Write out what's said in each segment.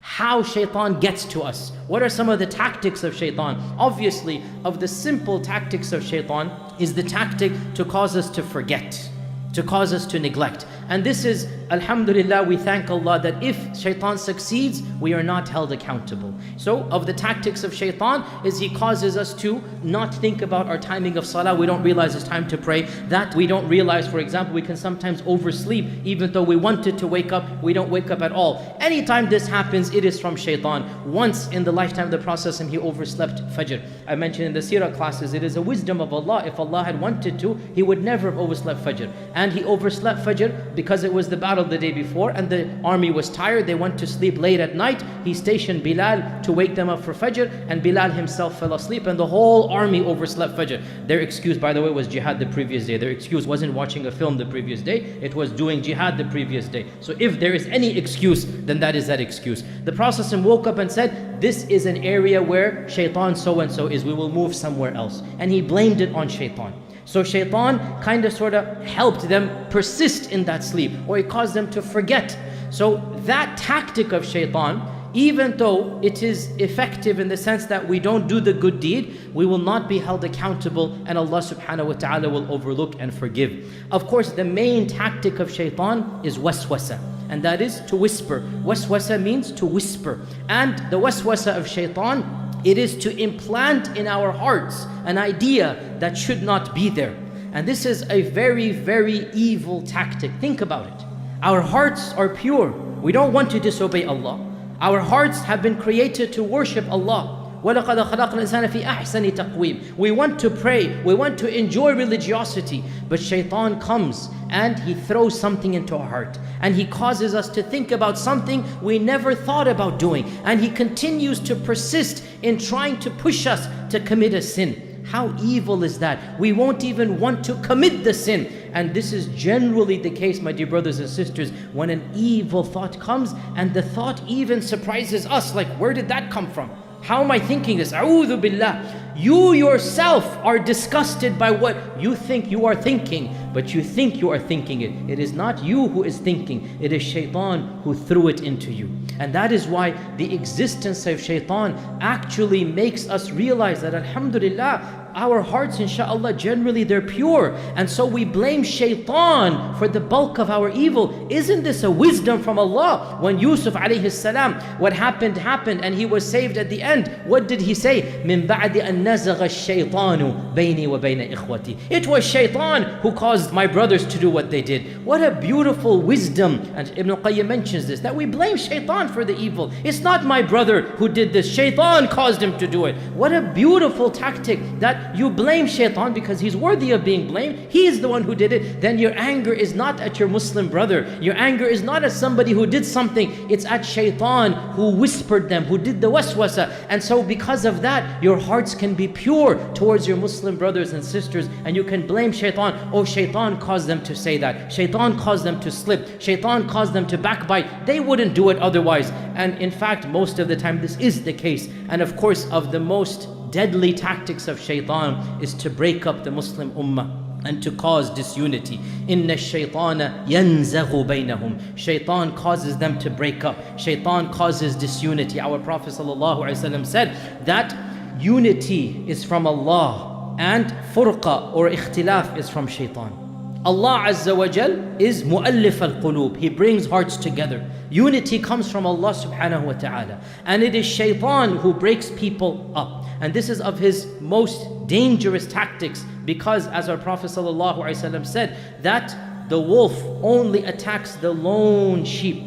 how Shaytaan gets to us. What are some of the tactics of Shaytaan? Obviously, of the simple tactics of Shaytaan is the tactic to cause us to forget, to cause us to neglect. And this is, alhamdulillah, we thank Allah that if Shaytaan succeeds, we are not held accountable. So, of the tactics of Shaytaan is he causes us to not think about our timing of salah. We don't realize it's time to pray. That we don't realize, for example, we can sometimes oversleep. Even though we wanted to wake up, we don't wake up at all. Anytime this happens, it is from Shaytaan. Once in the lifetime of the Prophet, he overslept Fajr. I mentioned in the Seerah classes, it is a wisdom of Allah. If Allah had wanted to, He would never have overslept Fajr. And he overslept Fajr because it was the battle the day before and the army was tired. They went to sleep late at night. He stationed Bilal to wake them up for Fajr, and Bilal himself fell asleep, and the whole army overslept Fajr. Their excuse, by the way, was jihad the previous day. Their excuse wasn't watching a film the previous day, it was doing jihad the previous day. So if there is any excuse, then that is that excuse. The Prophet woke up and said, this is an area where Shaytaan so-and-so is, we will move somewhere else. And he blamed it on Shaytaan. So Shaytaan kind of sort of helped them persist in that sleep, or it caused them to forget. So that tactic of Shaytaan, even though it is effective in the sense that we don't do the good deed, we will not be held accountable, and Allah subhanahu wa ta'ala will overlook and forgive. Of course, the main tactic of Shaytaan is waswasa, and that is to whisper. Waswasa means to whisper. And the waswasa of Shaytaan, it is to implant in our hearts an idea that should not be there. And this is a very, very evil tactic. Think about it. Our hearts are pure. We don't want to disobey Allah. Our hearts have been created to worship Allah. وَلَقَدْ خَلَقْنَا الْإِنسَانَ فِي أَحْسَنِ تَقْوِيمٍ. We want to pray, we want to enjoy religiosity, but Shaytaan comes and he throws something into our heart, and he causes us to think about something we never thought about doing, and he continues to persist in trying to push us to commit a sin. How evil is that? We won't even want to commit the sin. And this is generally the case, my dear brothers and sisters, when an evil thought comes, and the thought even surprises us, like, where did that come from? How am I thinking this? A'udhu billah. You yourself are disgusted by what you think you are thinking, but you think you are thinking it. It is not you who is thinking, it is Shaytaan who threw it into you. And that is why the existence of Shaytaan actually makes us realize that, alhamdulillah, our hearts, inshallah, generally they're pure. And so we blame Shaytaan for the bulk of our evil. Isn't this a wisdom from Allah? When Yusuf alayhi salam, what happened, and he was saved at the end. What did he say? مِن بَعْدِ أَن نَزَغَ الشَّيْطَانُ بَيْنِي وَبَيْنَ إِخْوَتِي. It was Shaytaan who caused my brothers to do what they did. What a beautiful wisdom. And Ibn al-Qayyim mentions this, that we blame Shaytaan for the evil. It's not my brother who did this. Shaytaan caused him to do it. What a beautiful tactic, that you blame Shaytaan because he's worthy of being blamed. He is the one who did it. Then your anger is not at your Muslim brother. Your anger is not at somebody who did something. It's at Shaytaan who whispered them, who did the waswasa. And so because of that, your hearts can be pure towards your Muslim brothers and sisters, and you can blame Shaytaan. Oh, Shaytaan caused them to say that. Shaytaan caused them to slip. Shaytaan caused them to backbite. They wouldn't do it otherwise. And in fact, most of the time this is the case. And of course, of the most deadly tactics of Shaytaan is to break up the Muslim ummah and to cause disunity. Inna shaytana yanzaghu baynahum. Shaytaan causes them to break up. Shaytaan causes disunity. Our Prophet ﷺ said that unity is from Allah and furqa or ikhtilaf is from Shaytaan. Allah Azza wa Jal is mu'allif al-qulub. He brings hearts together. Unity comes from Allah subhanahu wa ta'ala. And it is Shaytaan who breaks people up. And this is of his most dangerous tactics, because as our Prophet ﷺ said, that the wolf only attacks the lone sheep.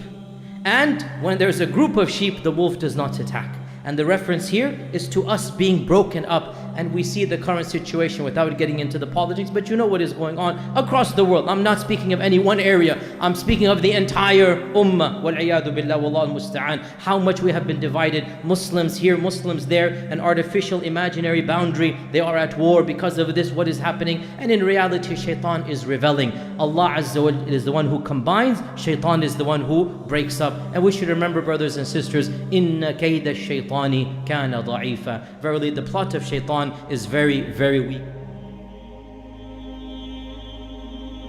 And when there's a group of sheep, the wolf does not attack. And the reference here is to us being broken up. And we see the current situation without getting into the politics, but you know what is going on across the world. I'm not speaking of any one area. I'm speaking of the entire ummah. Wal-'iyadu billah, wallahu al-musta'an. How much we have been divided. Muslims here, Muslims there. An artificial imaginary boundary. They are at war because of this, what is happening. And in reality, Shaytaan is reveling. Allah Azza wa Jalla is the one who combines. Shaytaan is the one who breaks up. And we should remember, brothers and sisters, inna kayda shaytani kana da'ifa. Verily, the plot of Shaytaan is very, very weak.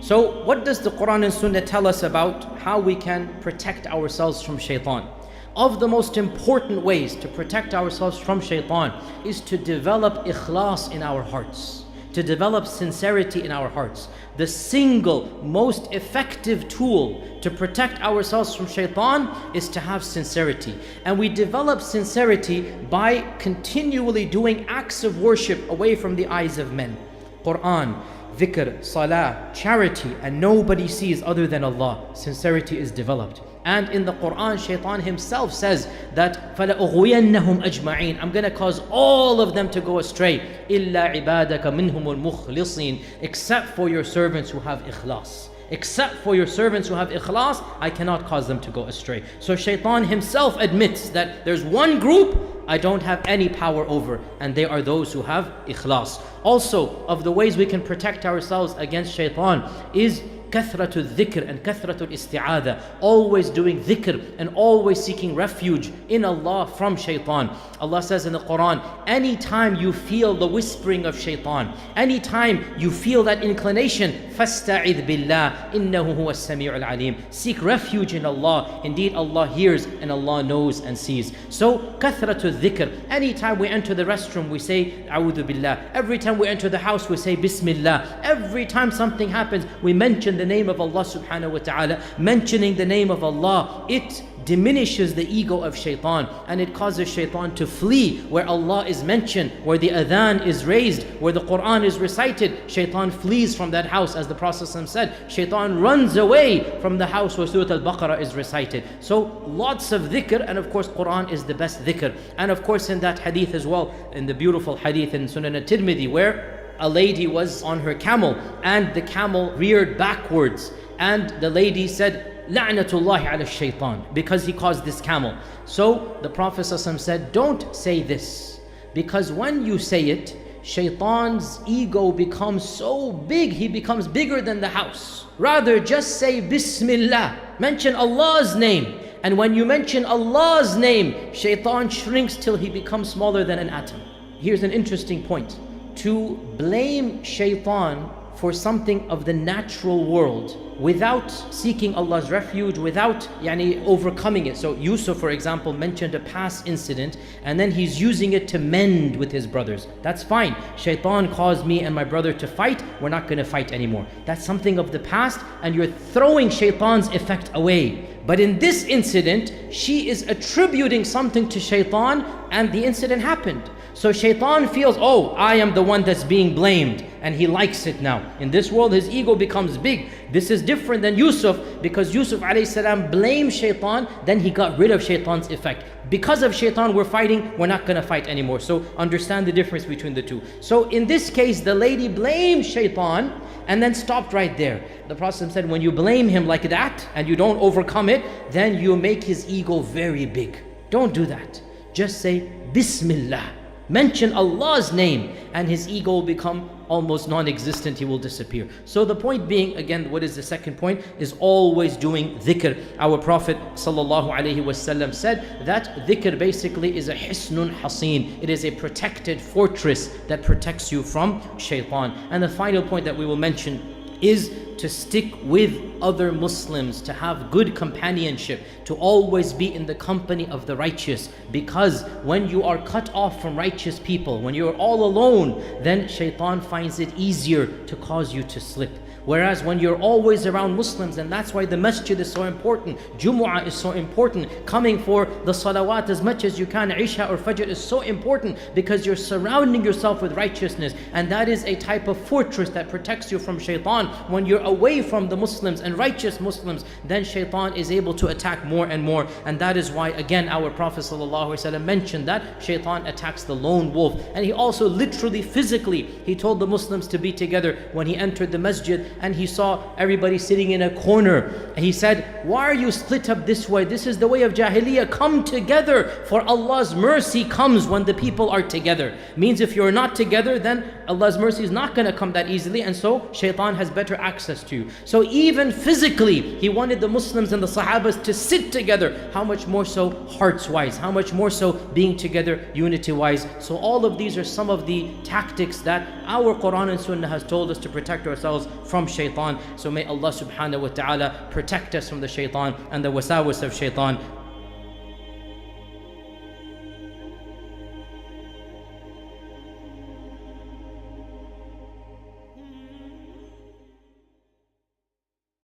So what does the Quran and Sunnah tell us about how we can protect ourselves from Shaytaan? Of the most important ways to protect ourselves from shaitan is to develop ikhlas in our hearts, to develop sincerity in our hearts. The single most effective tool to protect ourselves from shaitan is to have sincerity. And we develop sincerity by continually doing acts of worship away from the eyes of men. Quran, dhikr, salah, charity, and nobody sees other than Allah. Sincerity is developed. And in the Quran, Shaitan himself says that فَلَأُغْوِيَنَّهُمْ أَجْمَعِينَ, I'm going to cause all of them to go astray. إِلَّا عِبَادَكَ مِنْهُمُ الْمُخْلِصِينَ, except for your servants who have ikhlas. Except for your servants who have ikhlas, I cannot cause them to go astray. So Shaitan himself admits that there's one group I don't have any power over, and they are those who have ikhlas. Also, of the ways we can protect ourselves against shaitan is kathratul dhikr and kathratul isti'adha. Always doing dhikr and always seeking refuge in Allah from shaitan. Allah says in the Quran, anytime you feel the whispering of shaitan, anytime you feel that inclination, fasta'idh billah, innahu huwa as-sami'ul alim. Seek refuge in Allah. Indeed, Allah hears and Allah knows and sees. So, kathratul dhikr. Anytime we enter the restroom, we say, a'udhu billah. Every time we enter the house, we say, bismillah. Every time something happens, we mention the name of Allah subhanahu wa ta'ala. Mentioning the name of Allah, it diminishes the ego of shaitan, and it causes shaitan to flee. Where Allah is mentioned, where the adhan is raised, where the Quran is recited, shaitan flees from that house. As the Prophet said, shaitan runs away from the house where Surah Al-Baqarah is recited. So lots of dhikr, and of course Quran is the best dhikr. And of course in that hadith as well, in the beautiful hadith in Sunan At-Tirmidhi, where a lady was on her camel and the camel reared backwards, and the lady said, La'natullahi ala shaitan, because he caused this camel. So the Prophet ﷺ said, don't say this, because when you say it, shaitan's ego becomes so big, he becomes bigger than the house. Rather, just say Bismillah, mention Allah's name. And when you mention Allah's name, shaitan shrinks till he becomes smaller than an atom. Here's an interesting point. To blame shaitan for something of the natural world without seeking Allah's refuge, without overcoming it. So Yusuf, for example, mentioned a past incident and then he's using it to mend with his brothers. That's fine. Shaitan caused me and my brother to fight. We're not going to fight anymore. That's something of the past, and you're throwing shaitan's effect away. But in this incident, she is attributing something to shaitan, and the incident happened. So shaitan feels, oh, I am the one that's being blamed, and he likes it now. In this world, his ego becomes big. This is different than Yusuf, because Yusuf alayhi salam blamed shaitan, then he got rid of shaitan's effect. Because of shaitan we're fighting, we're not going to fight anymore. So understand the difference between the two. So in this case, the lady blamed shaitan and then stopped right there. The Prophet said, when you blame him like that and you don't overcome it, then you make his ego very big. Don't do that. Just say Bismillah. Mention Allah's name, and his ego will become almost non-existent. He will disappear. So the point being, again, what is the second point? Is always doing dhikr. Our Prophet ﷺ said that dhikr basically is a hisnun hasin. It is a protected fortress that protects you from shaitan. And the final point that we will mention is to stick with other Muslims, to have good companionship, to always be in the company of the righteous. Because when you are cut off from righteous people, when you are all alone, then shaitan finds it easier to cause you to slip. Whereas when you're always around Muslims, and that's why the masjid is so important, Jumu'ah is so important, coming for the salawat as much as you can, Isha or Fajr is so important, because you're surrounding yourself with righteousness, and that is a type of fortress that protects you from shaitan. When you're away from the Muslims and righteous Muslims, then shaitan is able to attack more and more. And that is why, again, our Prophet ﷺ mentioned that shaitan attacks the lone wolf. And he also literally, physically, he told the Muslims to be together. When he entered the masjid and he saw everybody sitting in a corner, he said, why are you split up this way? This is the way of Jahiliyyah. Come together, for Allah's mercy comes when the people are together. Means if you're not together, then Allah's mercy is not going to come that easily, and so shaitan has better access to you. So even physically, he wanted the Muslims and the Sahabas to sit together. How much more so hearts-wise? How much more so being together unity-wise? So all of these are some of the tactics that our Quran and Sunnah has told us to protect ourselves from shaitan. So may Allah subhanahu wa ta'ala protect us from the shaitan and the wasawis of shaitan.